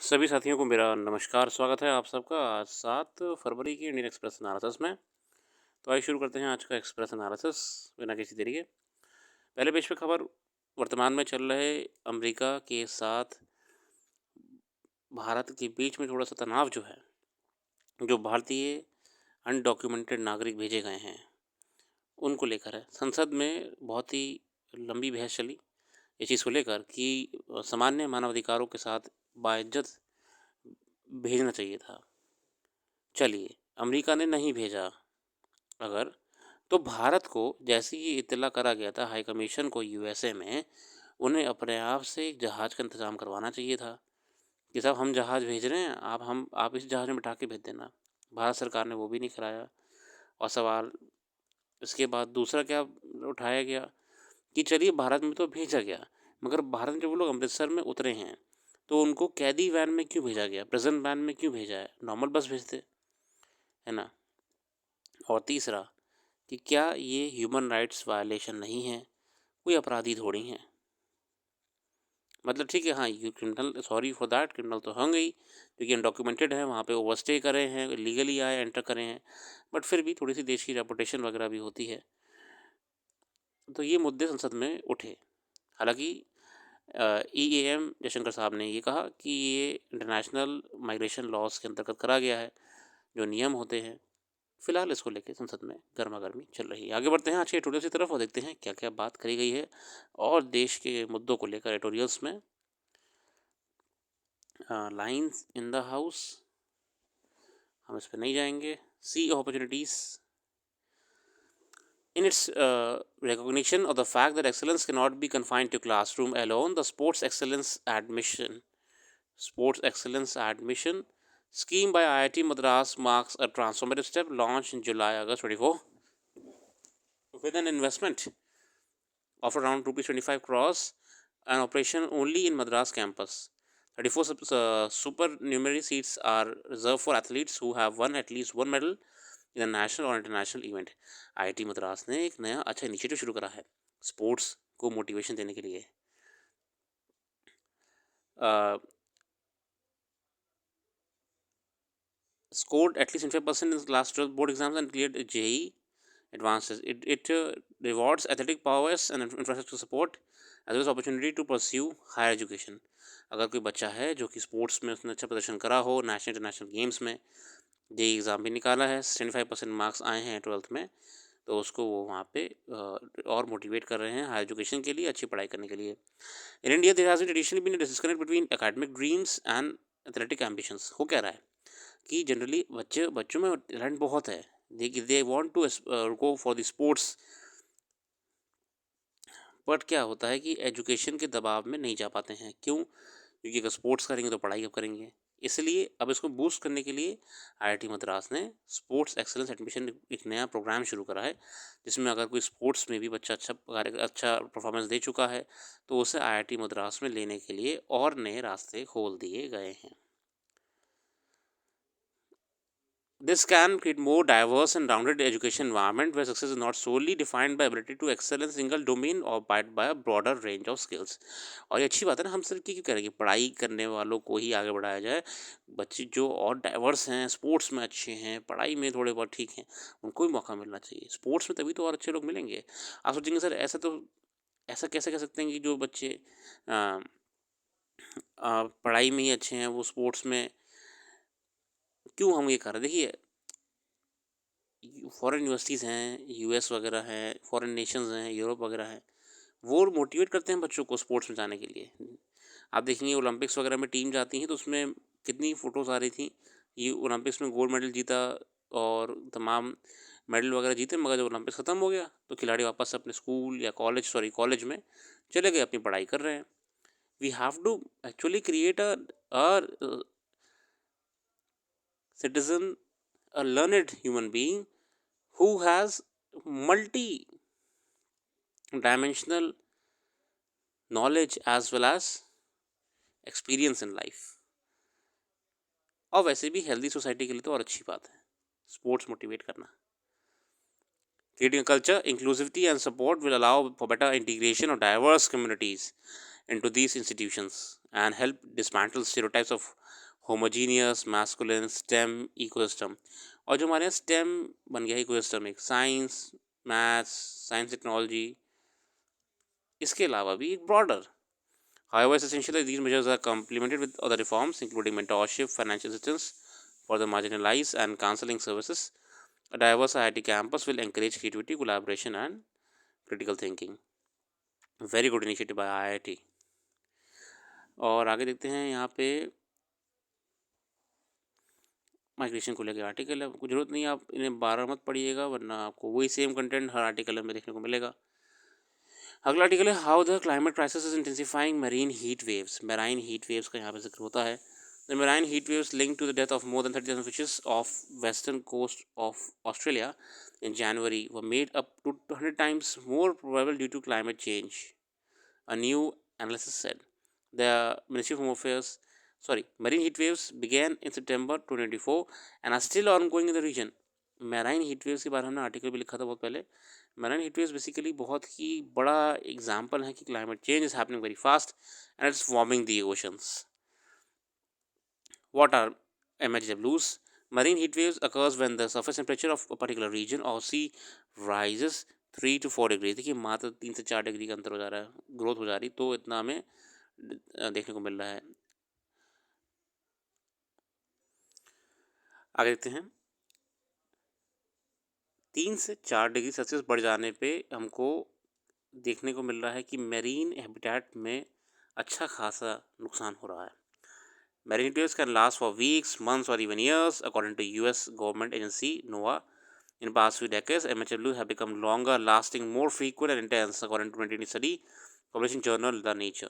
सभी साथियों को मेरा नमस्कार, स्वागत है आप सबका आज 7 फरवरी की इंडियन एक्सप्रेस एनालिसिस में। तो आइए शुरू करते हैं आज का एक्सप्रेस एनालिसिस बिना किसी देरी के। पहले पेज पे खबर वर्तमान में चल रहे अमेरिका के साथ भारत के बीच में थोड़ा-सा तनाव जो है, जो भारतीय अनडॉक्यूमेंटेड नागरिक भेजे गए हैं, उनको लेकर है। संसद में बहुत ही लंबी बहस चली इस चीज़ को लेकर कि सामान्य मानवाधिकारों के साथ बाइज्जत भेजना चाहिए था। चलिए, अमेरिका ने नहीं भेजा अगर, तो भारत को जैसे ही इत्तला करा गया था हाई कमीशन को यूएसए में, उन्हें अपने आप से एक जहाज़ का इंतज़ाम करवाना चाहिए था कि साहब हम जहाज़ भेज रहे हैं, आप इस जहाज़ में बिठा के भेज देना। भारत सरकार ने वो भी नहीं कराया। और सवाल इसके बाद दूसरा क्या उठाया गया कि चलिए भारत में तो भेजा गया, मगर भारत में जब वो लोग अमृतसर में उतरे हैं, तो उनको कैदी वैन में क्यों भेजा गया? प्रिज़न वैन में क्यों भेजा है? नॉर्मल बस भेजते, है ना? और तीसरा कि क्या ये ह्यूमन राइट्स वायलेशन नहीं है? कोई अपराधी थोड़ी हैं। मतलब ठीक है, हाँ, ये criminal, sorry for that, criminal तो होंगे ही क्योंकि अनडॉक्यूमेंटेड है, वहाँ पे ओवरस्टे करे हैं, लीगली आए, एंटर करे हैं, बट फिर भी थोड़ी-सी देश की रेपुटेशन वगैरह भी होती है। तो ये मुद्दे संसद में उठे। हालाँकि ईएएम जयशंकर साहब ने ये कहा कि ये इंटरनेशनल माइग्रेशन लॉज़ के अंतर्गत करा गया है, जो नियम होते हैं। फिलहाल इसको लेके संसद में गर्मा-गर्मी चल रही है। आगे बढ़ते हैं आज के एडिटोरियल्स की तरफ और देखते हैं क्या-क्या बात करी गई है और देश के मुद्दों को लेकर एडिटोरियल्स में। लाइन्स इन द हाउस, हम इस पे नहीं जाएँगे। सी opportunities in its recognition of the fact that excellence cannot be confined to classroom alone, the Sports Excellence Admission scheme by IIT Madras marks a transformative step launched in July-August 24 with an investment of around rupees 25 crores and operation only in Madras campus. 34 supernumerary seats are reserved for athletes who have won at least one medal in a national or international event. IIT Madras ने एक नया अच्छा initiative शुरू करा है sports को motivation देने के लिए। Scored at least 25% in the last 12 board exams and cleared JEE advances. It rewards athletic prowess and infrastructure support as well as opportunity to pursue higher education. अगर कोई बच्चा है जो कि स्पोर्ट्स में उसने अच्छा प्रदर्शन करा हो, नेशनल इंटरनेशनल गेम्स में जेई एग्ज़ाम भी निकाला है, 75% मार्क्स आए हैं 12th में, तो उसको वो वहाँ पे और मोटिवेट कर रहे हैं हायर एजुकेशन के लिए, अच्छी पढ़ाई करने के लिए। In India there has traditionally been a disconnect between academic dreams and athletic ambitions. हो क्या रहा है कि जनरली बच्चों में टैलेंट बहुत है, they want to go for the sports, but क्या होता है कि एजुकेशन के दबाव में नहीं जा पाते हैं। क्यों? क्योंकि अगर स्पोर्ट्स करेंगे तो पढ़ाई कब करेंगे। इसलिए अब इसको बूस्ट करने के लिए आईआईटी मद्रास ने स्पोर्ट्स एक्सेलेंस एडमिशन एक नया प्रोग्राम शुरू करा है, जिसमें अगर कोई स्पोर्ट्स में भी बच्चा अच्छा परफॉर्मेंस दे चुका है, तो उसे आईआईटी मद्रास में लेने के लिए और नए रास्ते खोल दिए गए हैं। This can create more diverse and rounded education environment where success is not solely defined by ability to excel in a single domain or by a broader range of skills. और ये अच्छी बात है ना, हम सिर्फ क्यों करेंगे, पढ़ाई करने वालों को ही आगे बढ़ाया जाए। बच्चे जो और डाइवर्स हैं, स्पोर्ट्स में अच्छे हैं, पढ़ाई में थोड़े बहुत ठीक हैं, उनको भी मौका मिलना चाहिए। स्पोर्ट्स में तभी तो और अच्छे लोग मिलेंगे। आप सोचेंगे सर ऐसा कैसे कह सकते हैं कि जो बच्चे अ, पढ़ाई में ही अच्छे हैं वो स्पोर्ट्स में क्यों हम ये कर रहे हैं? देखिए, फॉरेन यूनिवर्सिटीज़ हैं, यूएस वगैरह हैं, फॉरेन नेशंस हैं, यूरोप वगैरह हैं, वो मोटिवेट करते हैं बच्चों को स्पोर्ट्स में जाने के लिए। आप देखेंगे ओलंपिक्स वगैरह में टीम जाती हैं तो उसमें कितनी फ़ोटोज़ आ रही थी, ये ओलंपिक्स में गोल्ड मेडल जीता और तमाम मेडल वगैरह जीते, मगर जब ओलंपिक्स ख़त्म हो गया तो खिलाड़ी वापस अपने स्कूल या कॉलेज में चले गए, अपनी पढ़ाई कर रहे हैं। We have to actually create a citizen, a learned human being who has multi-dimensional knowledge as well as experience in life। और वैसे भी हेल्दी सोसाइटी के लिए तो और अच्छी बात है स्पोर्ट्स मोटिवेट करना। Creating a culture, inclusivity and support will allow for better integration of diverse communities into these institutions and help dismantle stereotypes of homogeneous masculine STEM ecosystem. और जो हमारे यहाँ STEM बन गया इकोसिस्टम, एक साइंस, मैथ्स, साइंस, टेक्नोलॉजी, इसके अलावा भी एक broader. However, it's essential that these measures are complemented with other reforms, including mentorship, financial assistance for the marginalized, and counseling services. A diverse IIT campus will encourage creativity, collaboration, and critical thinking. Very good initiative by IIT. और आगे देखते हैं यहाँ पे migration को लेकर article है. कुछ जरूरत नहीं, आप इन्हें 12 मत पढ़िएगा, वरना आपको वही सेम कंटेंट हर आर्टिकल में देखने को मिलेगा. अगला आर्टिकल है how the climate crisis is intensifying marine heat waves. Marine heat waves का यहाँ पे जिक्र होता है. The marine heat waves link to the death of more than 30,000 fishes of western coast of Australia in January were made up to 100 times more probable due to climate change, a new analysis said. The Ministry of Home Affairs, marine heat waves began in September 2024 and are still ongoing in the region. Marine heat waves के बारे में हमने article भी लिखा था बहुत पहले. Marine heat waves basically बहुत ही बड़ा एग्जाम्पल है कि climate change is happening very fast and it's warming the oceans. What are MHWs? Marine heat waves occurs when the surface temperature of a particular region or sea rises 3 to 4 degree. देखिए मात्र 3 से 4 degree का अंतर हो जा रहा है, growth हो जा रही, तो इतना हमें देखने को मिल रहा है. आगे देखते हैं. 3 से 4 डिग्री सेल्सियस बढ़ जाने पे हमको देखने को मिल रहा है कि मेरीन हैबिटेट में अच्छा खासा नुकसान हो रहा है. Marine heat waves can last for weeks, months, or even years, according to U.S. government agency NOAA. In past few decades, MHWs have become longer lasting, more frequent and intense, according to 2020 study published in journal The Nature.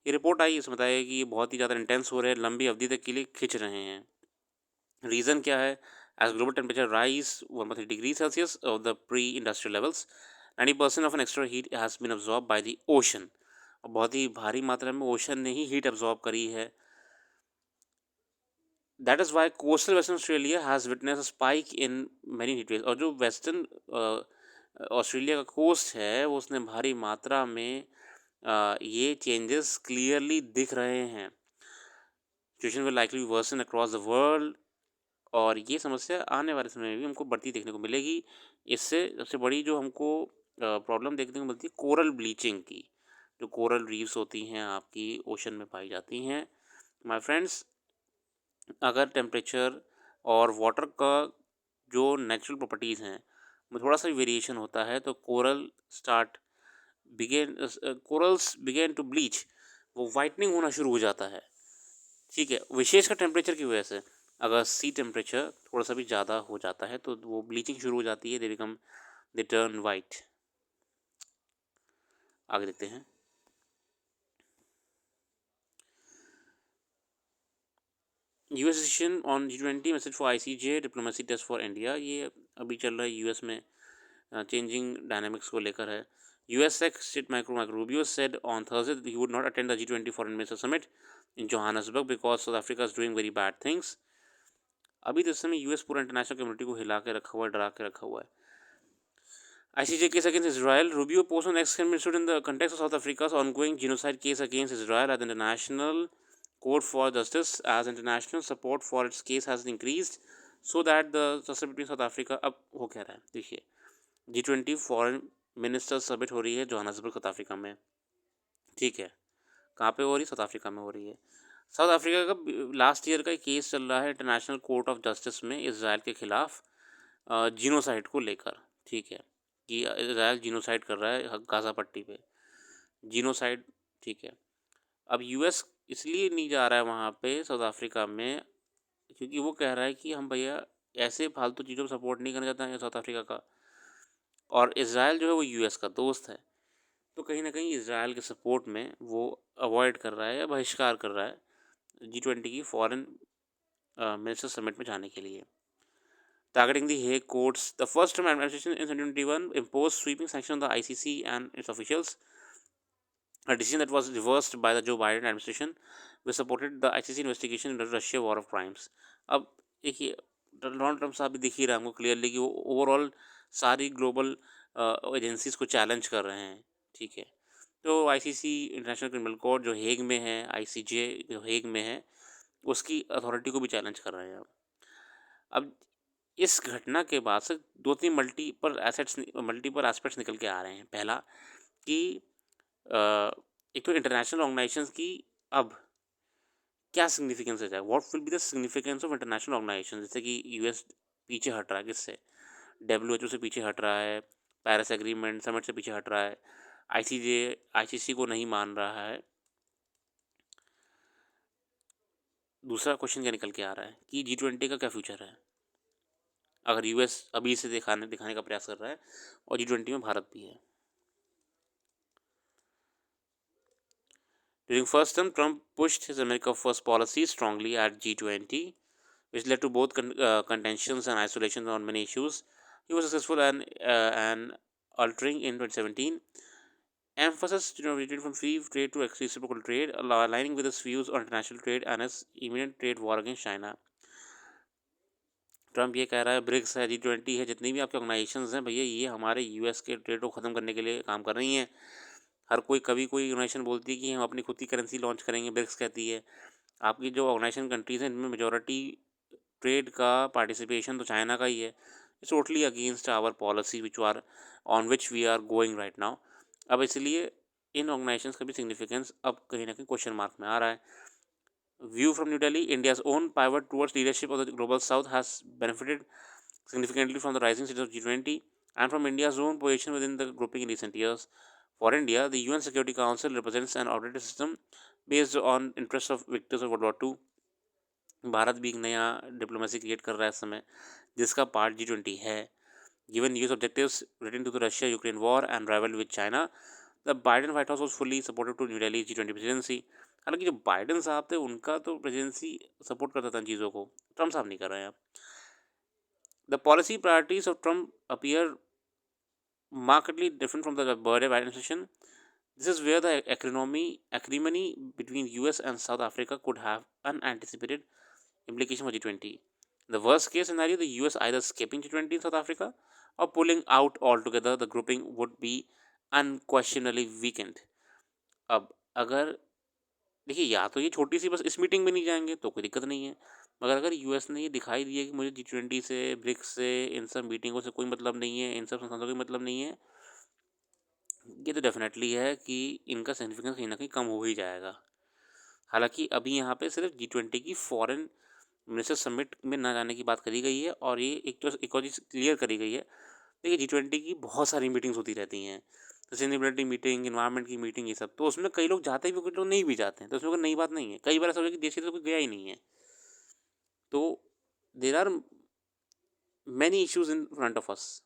ये report आई, इसमें बताया कि ये बहुत ही ज़्यादा intense हो रहे हैं, लंबी अवधि तक के लिए खिंच रहे हैं. रीज़न क्या है? As global temperature rise 1.3 degrees Celsius of the pre-industrial levels, 90% of an extra heat has been absorbed by the ocean. और बहुत ही भारी मात्रा में ओशन ने ही हीट एब्जॉर्ब करी है. That is why coastal Western Australia has witnessed a spike in marine heat waves. और जो वेस्टर्न ऑस्ट्रेलिया का कोस्ट है वो उसने भारी मात्रा में ये चेंजेस क्लियरली दिख रहे हैं. Situation will likely worsen across the world, और ये समस्या आने वाले समय में भी हमको बढ़ती देखने को मिलेगी. इससे सबसे बड़ी जो हमको प्रॉब्लम देखने को मिलती है कोरल ब्लीचिंग की. जो कोरल रीफ्स होती हैं आपकी ओशन में पाई जाती हैं. माय फ्रेंड्स, अगर टेम्परेचर और वाटर का जो नेचुरल प्रॉपर्टीज़ हैं में थोड़ा सा वेरिएशन होता है तो कोरल्स बिगेन टू ब्लीच, वो वाइटनिंग होना शुरू हो जाता है. ठीक है, विशेषकर टेम्परेचर की वजह से. अगर सी टेम्परेचर थोड़ा सा भी ज़्यादा हो जाता है तो वो ब्लीचिंग शुरू हो जाती है, दे टर्न वाइट. आगे देखते हैं. US decision on G20 message for ICJ diplomacy test for India. ये अभी चल रहा है यूएस में, चेंजिंग डायनामिक्स को लेकर है. US Sec State Marco Rubio said on Thursday that he would not attend the G20 Foreign Minister Summit in Johannesburg because South Africa is doing very bad things. अभी तो इस समय US पूरा international community को हिला के रखा हुआ है, डरा के रखा हुआ है. ICJ case against Israel. Rubio post on X can be understood in the context of South Africa's ongoing genocide case against Israel at the International Court for Justice, as international support for its case has increased so that the justice between South Africa. अब हो क्या रहा है देखिए, G20 foreign minister summit हो रही है Johannesburg south Africa में. ठीक है, कहाँ पे हो रही है? साउथ अफ्रीका में हो रही है. साउथ अफ्रीका का लास्ट ईयर का केस चल रहा है इंटरनेशनल कोर्ट ऑफ जस्टिस में इसराइल के खिलाफ जीनोसाइड को लेकर. ठीक है, कि इसराइल जीनोसाइड कर रहा है गाज़ा पट्टी पे, जीनोसाइड. ठीक है, अब यूएस इसलिए नहीं जा रहा है वहाँ पे साउथ अफ्रीका में क्योंकि वो कह रहा है कि हम भैया ऐसे फालतू चीज़ों को सपोर्ट नहीं करना चाहते हैं साउथ अफ्रीका का, और इसराइल जो है वो यूएस का दोस्त है, तो कहीं ना कहीं इसराइल के सपोर्ट में वो अवॉइड कर रहा है या बहिष्कार कर रहा है G20 की फॉरेन मिनिस्टर समिट में जाने के लिए. Targeting the Hague courts, the first term administration in 2021 imposed sweeping sanctions on the ICC and its officials, a decision that was reversed by the Joe Biden administration, which supported the ICC investigation into Russia war of crimes. अब देखिए Donald Trump साहब भी दिख ही रहा है हमको clearly कि वो ओवरऑल सारी ग्लोबल एजेंसीज को चैलेंज कर रहे हैं. ठीक है, तो आईसीसी इंटरनेशनल क्रिमिनल कोर्ट जो हेग में है, आईसीजे जो हेग में है, उसकी अथॉरिटी को भी चैलेंज कर रहे हैं। अब इस घटना के बाद से 2-3 मल्टीपल एस्पेक्ट्स निकल के आ रहे हैं। पहला कि एक तो इंटरनेशनल ऑर्गेनाइजेशंस की अब क्या सिग्निफिकेंस है, what will be the significance of international organisation. जैसे कि यूएस पीछे हट रहा है, किससे, डब्ल्यूएचओ से पीछे हट रहा है, पेरिस एग्रीमेंट समिट से पीछे हट रहा है, आईसीसी को नहीं मान रहा है। दूसरा क्वेश्चन क्या निकल के आ रहा है कि G20 का क्या फ्यूचर है, अगर यूएस अभी से दिखाने का प्रयास कर रहा है और G20 में भारत भी है। During first term, Trump pushed his America First policy strongly at G20, which led to both contentions and isolation on many issues. He was successful and altering in 2017. Emphasis retreated from free trade to reciprocal trade, aligning with his views on international trade and his imminent trade war against China. Trump ये कह रहा है BRICS है, G20 है, जितनी भी आपके organisations हैं भैया, ये हमारे यूएस के ट्रेड को ख़त्म करने के लिए काम कर रही हैं। हर कोई कोई ऑर्गेनाइजेशन बोलती है कि हम अपनी खुद की करेंसी लॉन्च करेंगे, ब्रिक्स कहती है। आपकी जो ऑर्गेनाइजेशन कंट्रीज़ हैं, इनमें मेजॉरिटी ट्रेड का पार्टिसिपेशन तो चाइना का ही है। It's totally against our policy on which we are going right now. अब इसलिए इन ऑर्गेनाइजेशंस का भी सिग्निफिकेंस अब कहीं ना कहीं क्वेश्चन मार्क में आ रहा है। View from New Delhi, India's own pivot towards leadership of the Global South has benefited significantly from the rising status of G20 and from India's own position within the grouping in recent years. For India, the UN Security Council represents an operating system based on interests of victors of World War II. Bharat भी एक नया diplomacy create कर रहा है इस समय, जिसका part G20 है. Given US objectives relating to the Russia-Ukraine war and rivalry with China, the Biden White House was fully supportive to New Delhi G20 presidency. हालांकि जो बाइडन साहब थे उनका तो प्रेसिडेंसी सपोर्ट करता था चीज़ों को, ट्रम्प साहब नहीं कर रहे हैं. The policy priorities of Trump appear markedly different from the Biden administration. This is where the acrimony between US and South Africa could have unanticipated implication for G20. In the worst case scenario, the US either skipping G20 in South Africa or pulling out altogether, the grouping would be unquestionably weakened. अब अगर देखिए, या तो ये छोटी सी बस इस meeting में नहीं जाएंगे तो कोई दिक्कत नहीं है, मगर अगर यूएस ने ये दिखाई दिया कि मुझे G20 से, ब्रिक्स से, इन सब मीटिंगों से कोई मतलब नहीं है, इन सब संस्थानों से कोई मतलब नहीं है, ये तो डेफिनेटली है कि इनका सिग्निफिकेंस कहीं ना कहीं कम हो ही जाएगा. हालांकि अभी यहाँ पे सिर्फ G20 की फॉरेन मिनिस्टर समिट में ना जाने की बात करी गई है, और ये एक और चीज़ क्लियर करी गई है. देखिए, G20 की बहुत सारी मीटिंग्स होती रहती हैं, सस्टेनेबिलिटी मीटिंग, इन्वायरमेंट की मीटिंग, ये सब, तो उसमें कई लोग जाते भी, कुछ लोग नहीं भी जाते हैं, तो उसमें कोई नई बात नहीं है. कई बार ऐसा हो कि देश की तो कोई गया ही नहीं है. तो there are many issues in front of us.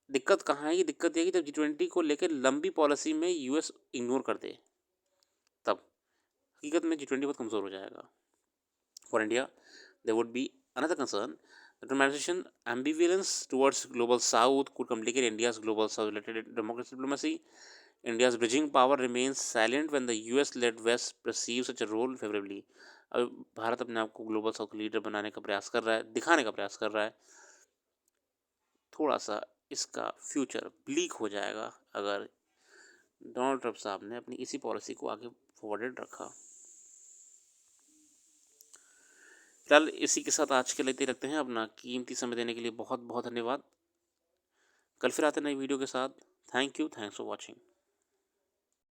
दिक्कत कहाँ है? ये दिक्कत है कि जब G20 को लेकर लंबी पॉलिसी में यूएस इग्नोर कर दे, तब हकीकत में G20 बहुत कमज़ोर हो जाएगा. For India there would be another concern. The normalization ambivalence towards global south could complicate India's global south related democracy diplomacy. India's bridging power remains silent when the US-led West perceives such a role favorably. अब भारत अपने आप को global south leader बनाने का प्रयास कर रहा है, दिखाने का प्रयास कर रहा है. थोड़ा सा इसका फ्यूचर ब्लीक हो जाएगा अगर डोनाल्ड ट्रम्प साहब ने अपनी इसी पॉलिसी को आगे फॉरवर्डेड रखा. फिलहाल इसी के साथ आज के लिए रखते हैं. अपना कीमती समय देने के लिए बहुत बहुत धन्यवाद. कल फिर आते हैं नई वीडियो के साथ. Thank you. Thanks for watching.